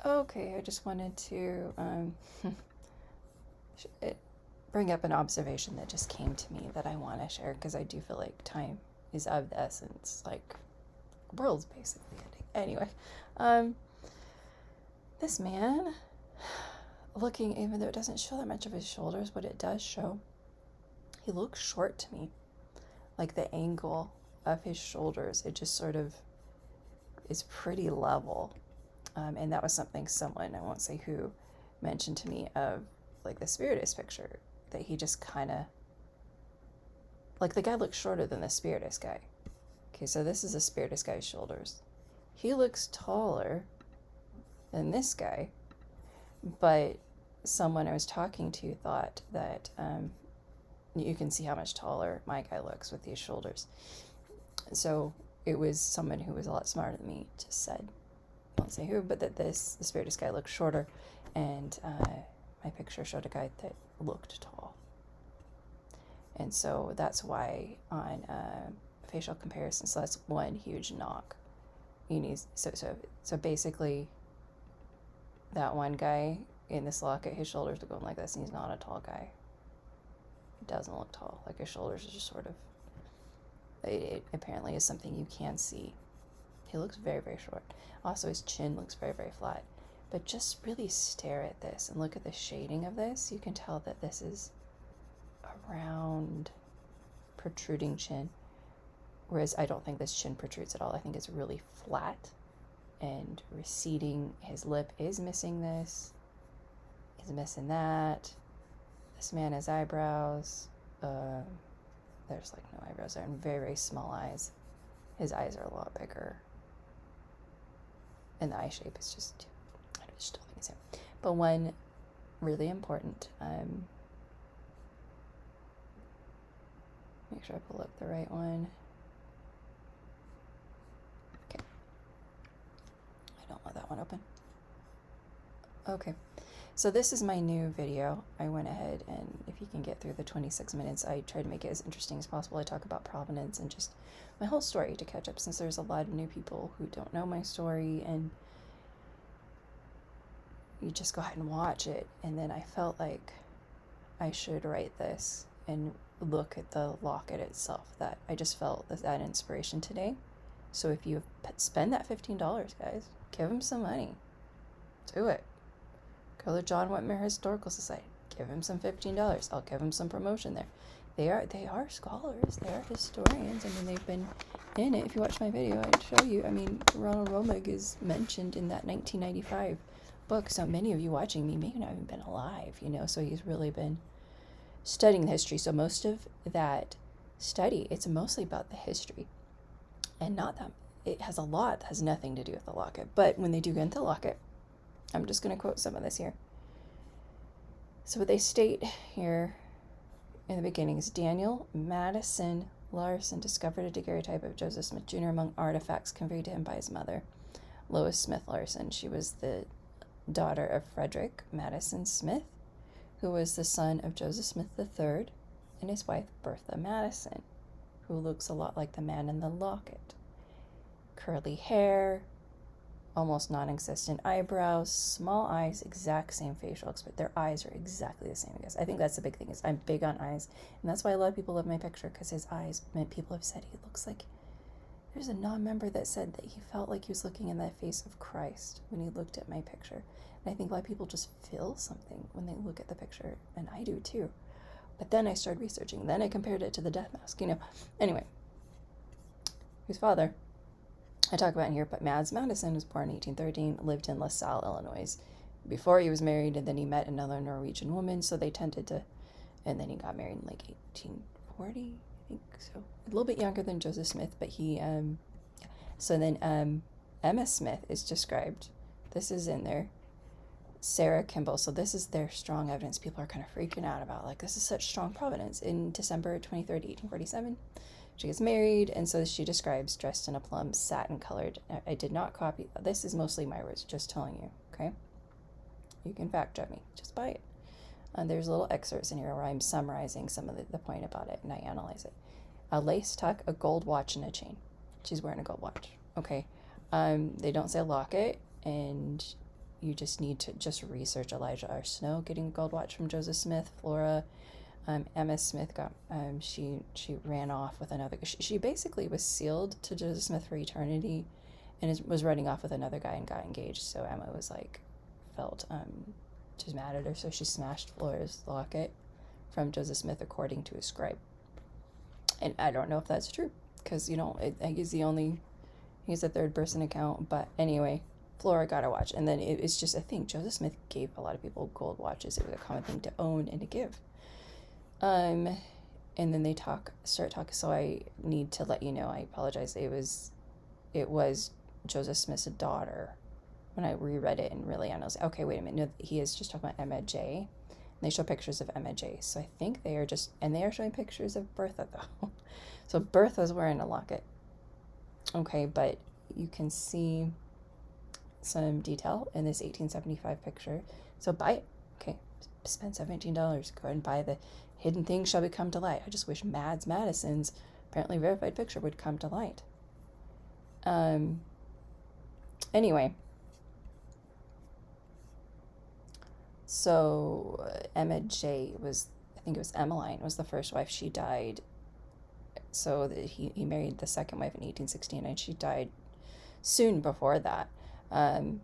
Okay, I just wanted to bring up an observation that just came to me that I want to share because I do feel like time is of the essence. Like, the world's basically ending. Anyway, um, this man, looking, even though it doesn't show that much of his shoulders, what it does show, he looks short to me. Like the angle of his shoulders, it just sort of is pretty level. And that was something someone, I won't say who, mentioned to me of like the Spiritist picture, that he just kind of, like the guy looks shorter than the Spiritist guy. Okay, so this is the Spiritist guy's shoulders. He looks taller than this guy, but someone I was talking to thought that you can see how much taller my guy looks with these shoulders. So it was someone who was a lot smarter than me just said, I won't say who, but that the Spiritist guy looked shorter, and my picture showed a guy that looked tall. And so that's why on facial comparison, so that's one huge knock. You need so basically that one guy in this locket, his shoulders are going like this, and he's not a tall guy. He doesn't look tall. Like his shoulders are just sort of, it apparently is something you can see. He looks very, very short. Also, his chin looks very, very flat. But just really stare at this and look at the shading of this. You can tell that this is a round, protruding chin. Whereas I don't think this chin protrudes at all. I think it's really flat and receding. His lip is missing this. He's missing that. This man has eyebrows. There's like no eyebrows there, and very, very small eyes. His eyes are a lot bigger. And the eye shape is just, I just don't think it's him. But one really important, make sure I pull up the right one. Okay. I don't want that one open. Okay. So this is my new video. I went ahead and if you can get through the 26 minutes, I tried to make it as interesting as possible. I talk about provenance and just my whole story to catch up, since there's a lot of new people who don't know my story, and you just go ahead and watch it. And then I felt like I should write this and look at the locket itself. That I just felt that inspiration today. So if you spend that $15, guys, give him some money. Do it. Go to John Whitmer Historical Society. Give him some $15. I'll give him some promotion there. They are scholars. They are historians. I mean, they've been in it. If you watch my video, I'd show you. I mean, Ronald Romig is mentioned in that 1995 book. So many of you watching me may not even been alive, so he's really been studying the history. So most of that study, it's mostly about the history, and not that it has a lot that has nothing to do with the locket. But when they do get into the locket, I'm just going to quote some of this here. So what they state here in the beginning is Daniel Madison Larsen discovered a daguerreotype of Joseph Smith Jr. among artifacts conveyed to him by his mother, Lois Smith Larsen. She was the daughter of Frederick Madison Smith, who was the son of Joseph Smith III and his wife Bertha Madison, who looks a lot like the man in the locket. Curly hair, almost non-existent eyebrows, small eyes, exact same facial expression. Their eyes are exactly the same, I guess. I think that's the big thing, is I'm big on eyes, and that's why a lot of people love my picture, because his eyes, people have said he looks like, there's a non-member that said that he felt like he was looking in the face of Christ when he looked at my picture. And I think a lot of people just feel something when they look at the picture, and I do too. But then I started researching, then I compared it to the death mask, Anyway, his father, I talk about in here, but Mads Madison was born in 1813, lived in LaSalle, Illinois, before he was married, and then he met another Norwegian woman, so they tended to, and then he got married in like 1840, I think so. A little bit younger than Joseph Smith, but he, so then Emma Smith is described, this is in there, Sarah Kimball, so this is their strong evidence people are kind of freaking out about, like, this is such strong provenance. In December 23rd, 1847, she gets married, and so she describes dressed in a plum satin colored. I did not copy. This is mostly my words, just telling you, okay? You can fact check me. Just buy it. There's little excerpts in here where I'm summarizing some of the point about it, and I analyze it. A lace tuck, a gold watch, and a chain. She's wearing a gold watch, okay? They don't say locket, and you just need to just research Elijah R. Snow getting a gold watch from Joseph Smith. Flora, Emma Smith got, she ran off with another, she basically was sealed to Joseph Smith for eternity and was running off with another guy and got engaged. So Emma was like, felt, she's mad at her, so she smashed Flora's locket from Joseph Smith according to his scribe. And I don't know if that's true, because, you know, he's a third person account, but anyway, Flora got a watch, and then it's just a thing. Joseph Smith gave a lot of people gold watches. It was a common thing to own and to give. And then they start talking, so I need to let you know, I apologize, it was Joseph Smith's daughter. When I reread it and really analyzed, okay, wait a minute, no, he is just talking about Emma J. And they show pictures of Emma J. So I think they are showing pictures of Bertha, though. So Bertha's wearing a locket. Okay, but you can see some detail in this 1875 picture. So buy it. Okay, spend $17. Go ahead and buy the Hidden Things Shall Become to Light. I just wish Mads Madison's apparently verified picture would come to light. Anyway. So Emma J. I think it was Emmeline, was the first wife. She died. So he married the second wife in 1869. She died soon before that. And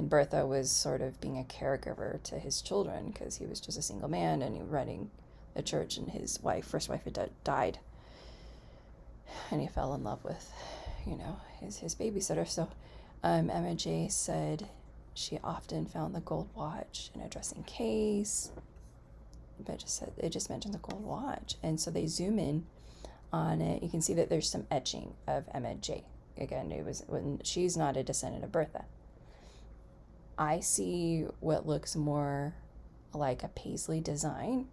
Bertha was sort of being a caregiver to his children because he was just a single man and he was running the church, and his first wife had died. And he fell in love with, his babysitter. So Emma J. said she often found the gold watch in a dressing case, but it just mentioned the gold watch. And so they zoom in on it. You can see that there's some etching of Emma J. Again, it was when she's not a descendant of Bertha. I see what looks more like a paisley design,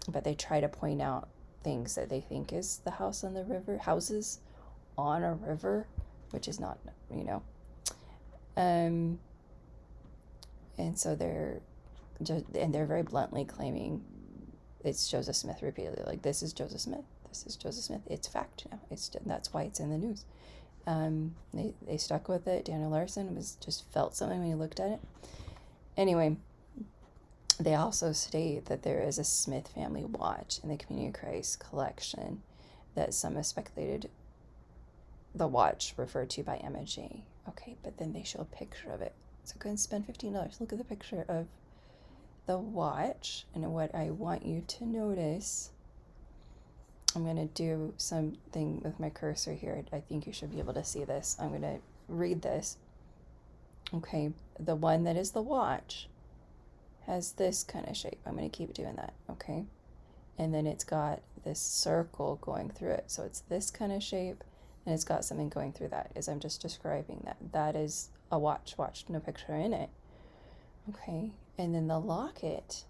but they try to point out things that they think is the houses on a river, which is not, and so they're very bluntly claiming it's Joseph Smith repeatedly. Like, this is Joseph Smith. This is Joseph Smith. It's fact now. That's why it's in the news. They stuck with it. Daniel Larsen just felt something when he looked at it. Anyway, they also state that there is a Smith family watch in the Community of Christ collection that some have speculated the watch referred to by Emma J. Okay, but then they show a picture of it. So go and spend $15. Look at the picture of the watch. And what I want you to notice, I'm going to do something with my cursor here. I think you should be able to see this. I'm going to read this. Okay, the one that is the watch has this kind of shape. I'm going to keep doing that, okay? And then it's got this circle going through it. So it's this kind of shape, and it's got something going through that, as I'm just describing that. That is a watch, no picture in it. Okay, and then the locket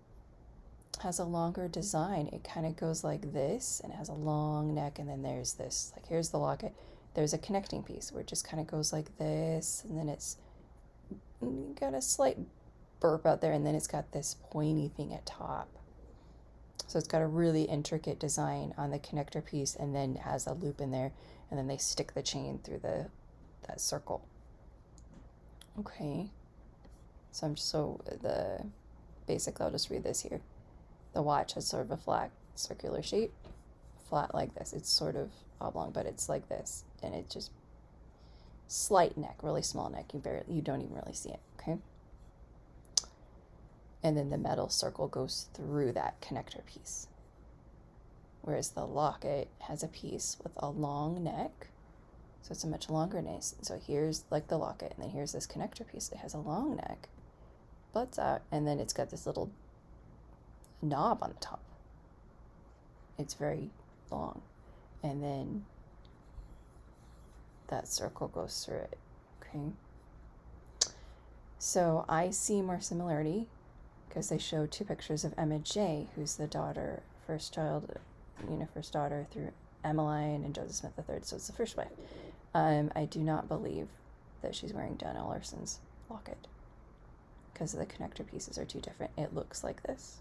has a longer design. It kind of goes like this, and it has a long neck, and then there's this, like, here's the locket. There's a connecting piece where it just kind of goes like this, and then it's got a slight burp out there, and then it's got this pointy thing at top. So it's got a really intricate design on the connector piece, and then it has a loop in there, and then they stick the chain through that circle. Okay, basically I'll just read this here. The watch has sort of a flat circular shape, flat like this. It's sort of oblong, but it's like this, and it just slight neck, really small neck. You don't even really see it. Okay, and then the metal circle goes through that connector piece, whereas the locket has a piece with a long neck. So it's a much longer neck. So here's like the locket, and then here's this connector piece. It has a long neck, butts out, and then it's got this little knob on the top. It's very long, and then that circle goes through it. Okay. So I see more similarity because they show two pictures of Emma J., who's the daughter, first daughter through Emmeline and Joseph Smith III. So it's the first wife. I do not believe that she's wearing Daniel Larsen's locket because the connector pieces are too different. It looks like this.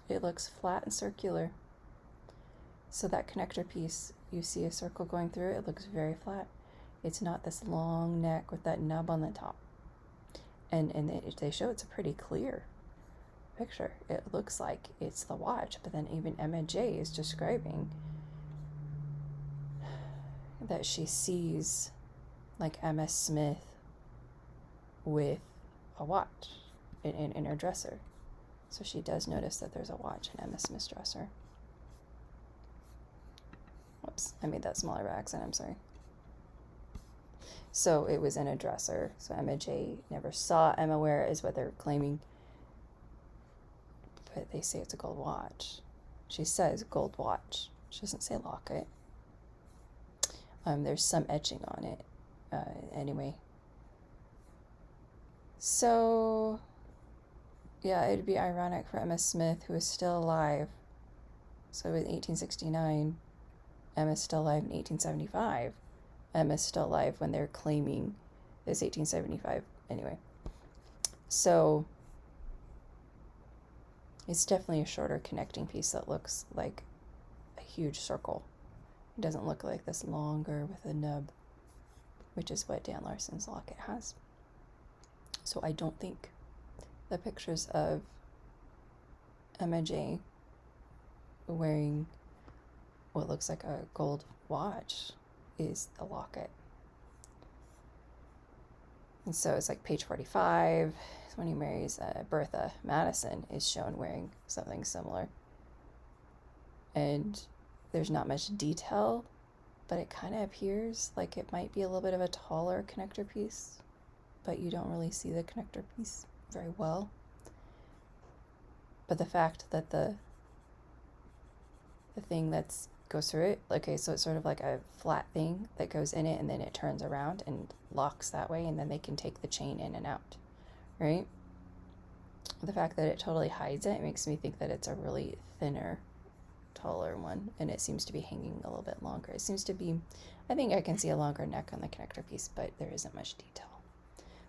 It looks flat and circular. So that connector piece, you see a circle going through it. It looks very flat. It's not this long neck with that nub on the top. and they show it's a pretty clear picture. It looks like it's the watch, but then even Emma J is describing that she sees like Emma Smith with a watch in her dresser. So she does notice that there's a watch in Emma Smith's dresser. Whoops, I made that smaller by accident, I'm sorry. So it was in a dresser. So Emma J never saw Emma wear it, is what they're claiming. But they say it's a gold watch. She says gold watch. She doesn't say locket. There's some etching on it. Anyway. So, yeah, it'd be ironic for Emma Smith, who is still alive. So in 1869, Emma's still alive in 1875. Emma's still alive when they're claiming this 1875. Anyway. So, it's definitely a shorter connecting piece that looks like a huge circle. It doesn't look like this longer with a nub, which is what Dan Larsen's locket has. So I don't think the pictures of Emma J wearing what looks like a gold watch is the locket. And so it's like page 45, when he marries Bertha Madison, is shown wearing something similar. And there's not much detail, but it kind of appears like it might be a little bit of a taller connector piece, but you don't really see the connector piece very well. But the fact that the thing that's goes through it, okay, so it's sort of like a flat thing that goes in it and then it turns around and locks that way, and then they can take the chain in and out, right? The fact that it totally hides it makes me think that it's a really thinner, taller one, and it seems to be hanging a little bit longer. It seems to be, I think I can see a longer neck on the connector piece, but there isn't much detail.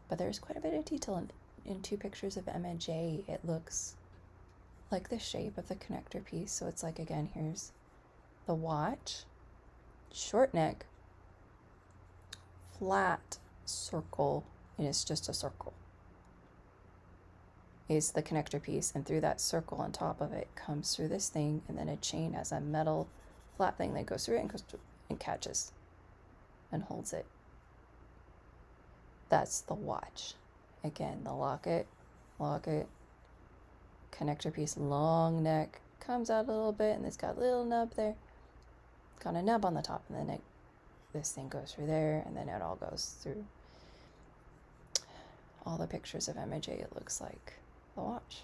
But there's quite a bit of detail in two pictures of Emma J. It looks like the shape of the connector piece. So it's like, again, here's the watch, short neck, flat circle, and it's just a circle, is the connector piece, and through that circle on top of it comes through this thing, and then a chain has a metal flat thing that goes through it and goes through and catches and holds it. That's the watch. Again, the locket, connector piece, long neck, comes out a little bit, and it's got a little nub there. Got a nub on the top, and then this thing goes through there, and then it all goes through. All the pictures of Emma J, it looks like the watch.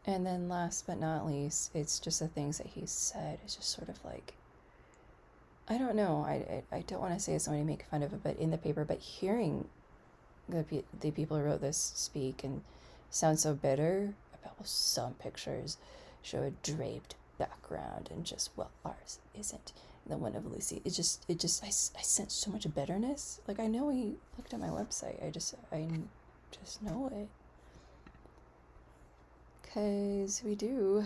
And then last but not least, it's just the things that he said. It's just sort of like, I don't know, I don't want to say it's somebody to make fun of it, but in the paper, but hearing the people who wrote this speak and sound so bitter about some pictures show a draped background and just, well, ours isn't. And the one of Lucy, I sense so much bitterness. Like, I know he looked at my website. I just know it. Because we do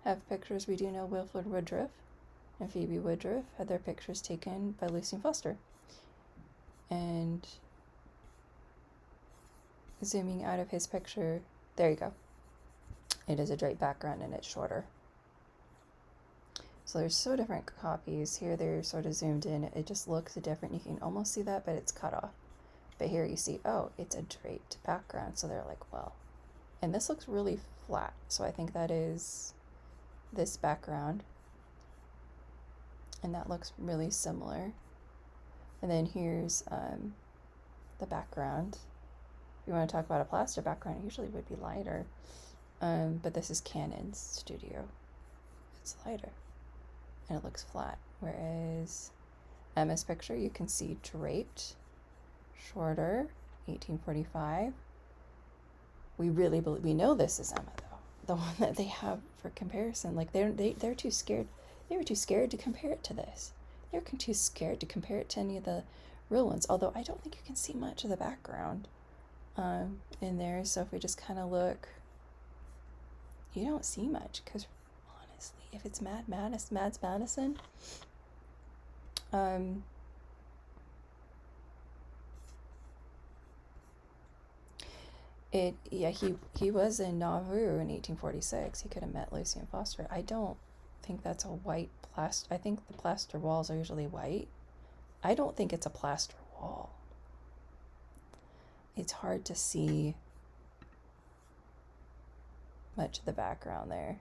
have pictures. We do know Wilfred Woodruff and Phoebe Woodruff had their pictures taken by Lucian Foster. And zooming out of his picture, there you go. It is a draped background and it's shorter. So there's so different copies. Here they're sort of zoomed in. It just looks different. You can almost see that, but it's cut off. But here you see, oh, it's a draped background. So they're like, well, and this looks really flat. So I think that is this background. And that looks really similar. And then here's the background. If you want to talk about a plaster background, it usually would be lighter. But this is Canon's studio. It's lighter. And it looks flat. Whereas Emma's picture, you can see draped, shorter, 1845. We know this is Emma, though. The one that they have for comparison. Like, they're too scared. They were too scared to compare it to this. They were too scared to compare it to any of the real ones. Although I don't think you can see much of the background in there. So if we just kind of look, you don't see much because honestly, if it's Mads Madison, he was in Nauvoo in 1846. He could have met Lucian Foster. I don't think that's a white plaster. I think the plaster walls are usually white. I don't think it's a plaster wall. It's hard to see much of the background there.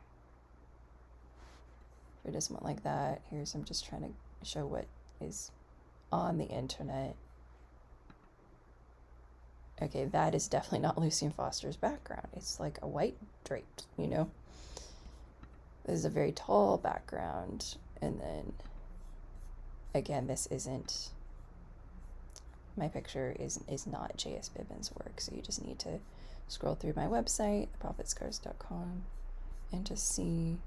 If it doesn't look like that, I'm just trying to show what is on the internet. Okay, that is definitely not Lucian Foster's background. It's like a white draped, you know? This is a very tall background. And then, again, this isn't... My picture is not J.S. Bibbins' work, so you just need to scroll through my website, theprophetscars.com, and just see...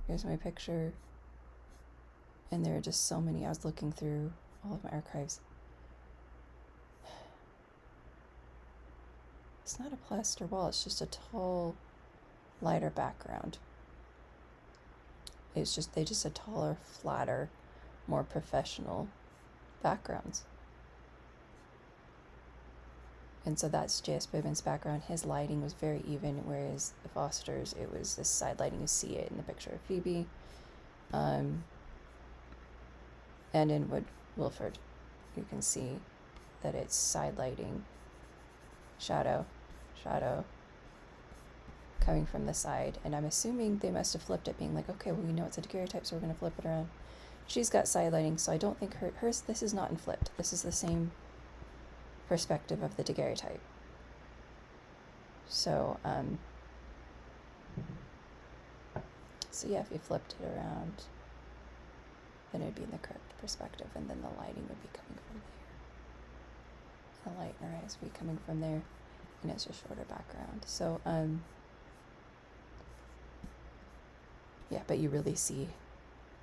Here's my picture. And there are just so many. I was looking through all of my archives. It's not a plaster wall, it's just a tall, lighter background. They just a taller, flatter, more professional backgrounds. And so that's J.S. Bibbins' background. His lighting was very even, whereas the Foster's, it was this side lighting. You see it in the picture of Phoebe. And in Wilford, you can see that it's side lighting, shadow, coming from the side. And I'm assuming they must have flipped it, being like, okay, well, we know it's a daguerreotype, so we're going to flip it around. She's got side lighting, so I don't think hers, this is not in flipped. This is the same perspective of the daguerreotype. So, so yeah, if you flipped it around, then it'd be in the correct perspective, and then the lighting would be coming from there. The light in her eyes would be coming from there, and it's a shorter background. So, yeah, but you really see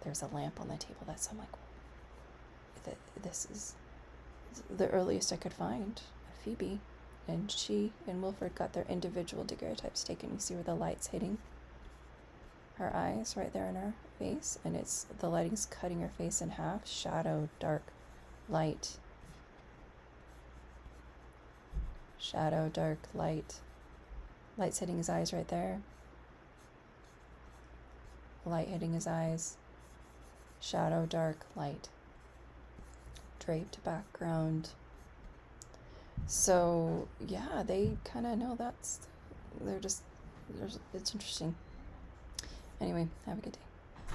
there's a lamp on the table. I'm like, this is the earliest I could find of Phoebe. And she and Wilford got their individual daguerreotypes taken. You see where the light's hitting her eyes right there in her face, and it's the lighting's cutting her face in half. Shadow, dark, light. Shadow, dark, light. Light's hitting his eyes right there. Light hitting his eyes. Shadow, dark, light. Draped background. So yeah, they kind of know it's interesting. Anyway, have a good day.